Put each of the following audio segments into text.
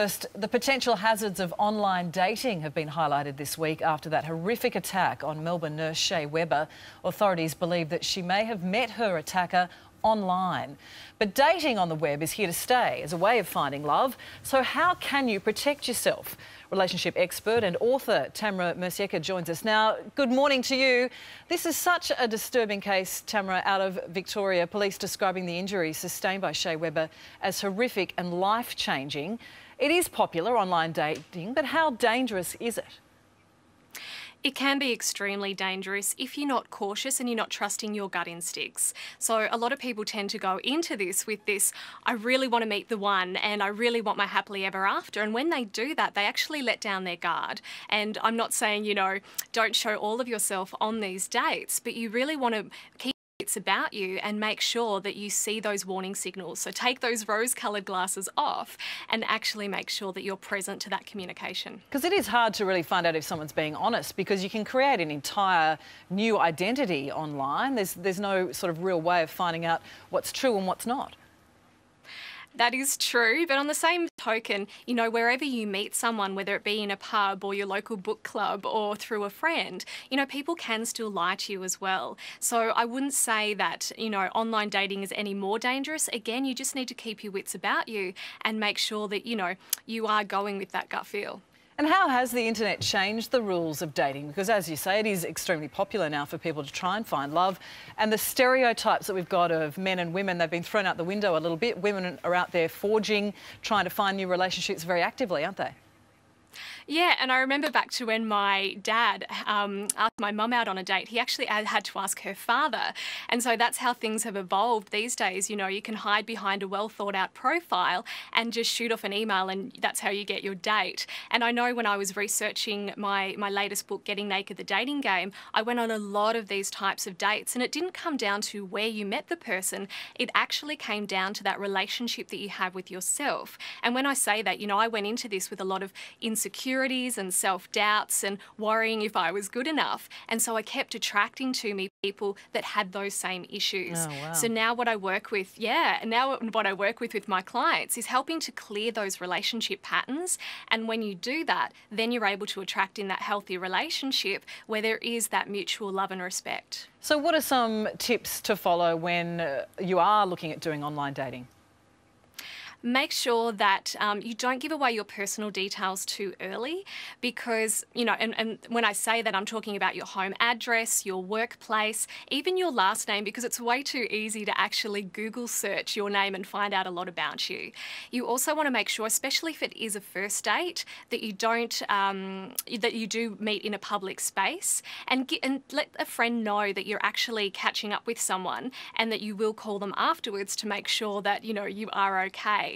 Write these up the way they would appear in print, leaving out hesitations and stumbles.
First, the potential hazards of online dating have been highlighted this week after that horrific attack on Melbourne nurse Shea Weber. Authorities believe that she may have met her attacker online. But dating on the web is here to stay as a way of finding love. So how can you protect yourself? Relationship expert and author Tamra Mercieca joins us now. Good morning to you. This is such a disturbing case, Tamra, out of Victoria. Police describing the injuries sustained by Shea Weber as horrific and life-changing. It is popular, online dating, but how dangerous is it? It can be extremely dangerous if you're not cautious and you're not trusting your gut instincts. So a lot of people tend to go into this with this, I really want to meet the one and I really want my happily ever after. And when they do that, they actually let down their guard. And I'm not saying, you know, don't show all of yourself on these dates, but you really want to keep it's about you and make sure that you see those warning signals. So take those rose-coloured glasses off and actually make sure that you're present to that communication. Because it is hard to really find out if someone's being honest, because you can create an entire new identity online. There's no sort of real way of finding out what's true and what's not. That is true, but on the same token, you know, wherever you meet someone, whether it be in a pub or your local book club or through a friend, you know, people can still lie to you as well. So I wouldn't say that, you know, online dating is any more dangerous. Again, you just need to keep your wits about you and make sure that, you know, you are going with that gut feel. And how has the internet changed the rules of dating? Because, as you say, it is extremely popular now for people to try and find love. And the stereotypes that we've got of men and women, they've been thrown out the window a little bit. Women are out there forging, trying to find new relationships very actively, aren't they? Yeah, and I remember back to when my dad asked my mum out on a date. He actually had to ask her father. And so that's how things have evolved these days. You know, you can hide behind a well-thought-out profile and just shoot off an email, and that's how you get your date. And I know when I was researching my latest book, Getting Naked, the dating game, I went on a lot of these types of dates, and it didn't come down to where you met the person. It actually came down to that relationship that you have with yourself. And when I say that, you know, I went into this with a lot of insecurity and self-doubts and worrying if I was good enough. And so I kept attracting to me people that had those same issues. Oh, wow. So now what I work with, what I work with my clients is helping to clear those relationship patterns. And when you do that, then you're able to attract in that healthy relationship where there is that mutual love and respect. So what are some tips to follow when you are looking at doing online dating? Make sure that you don't give away your personal details too early, because, you know, and when I say that, I'm talking about your home address, your workplace, even your last name, because it's way too easy to actually Google search your name and find out a lot about you. You also want to make sure, especially if it is a first date, that you don't, that you do meet in a public space, and let a friend know that you're actually catching up with someone and that you will call them afterwards to make sure that, you know, you are okay.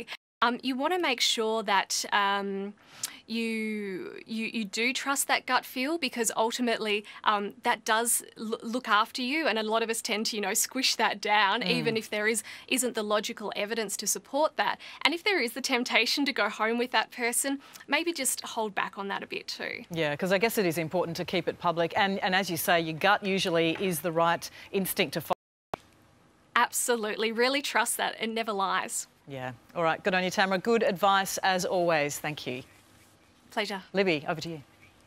You want to make sure that you do trust that gut feel, because ultimately that does look after you, and a lot of us tend to, you know, squish that down even if there isn't the logical evidence to support that. And if there is the temptation to go home with that person, maybe just hold back on that a bit too. Yeah, because I guess it is important to keep it public, and as you say, your gut usually is the right instinct to follow. Absolutely, really trust that. It never lies. Yeah. All right. Good on you, Tamra. Good advice as always. Thank you. Pleasure. Libby, over to you.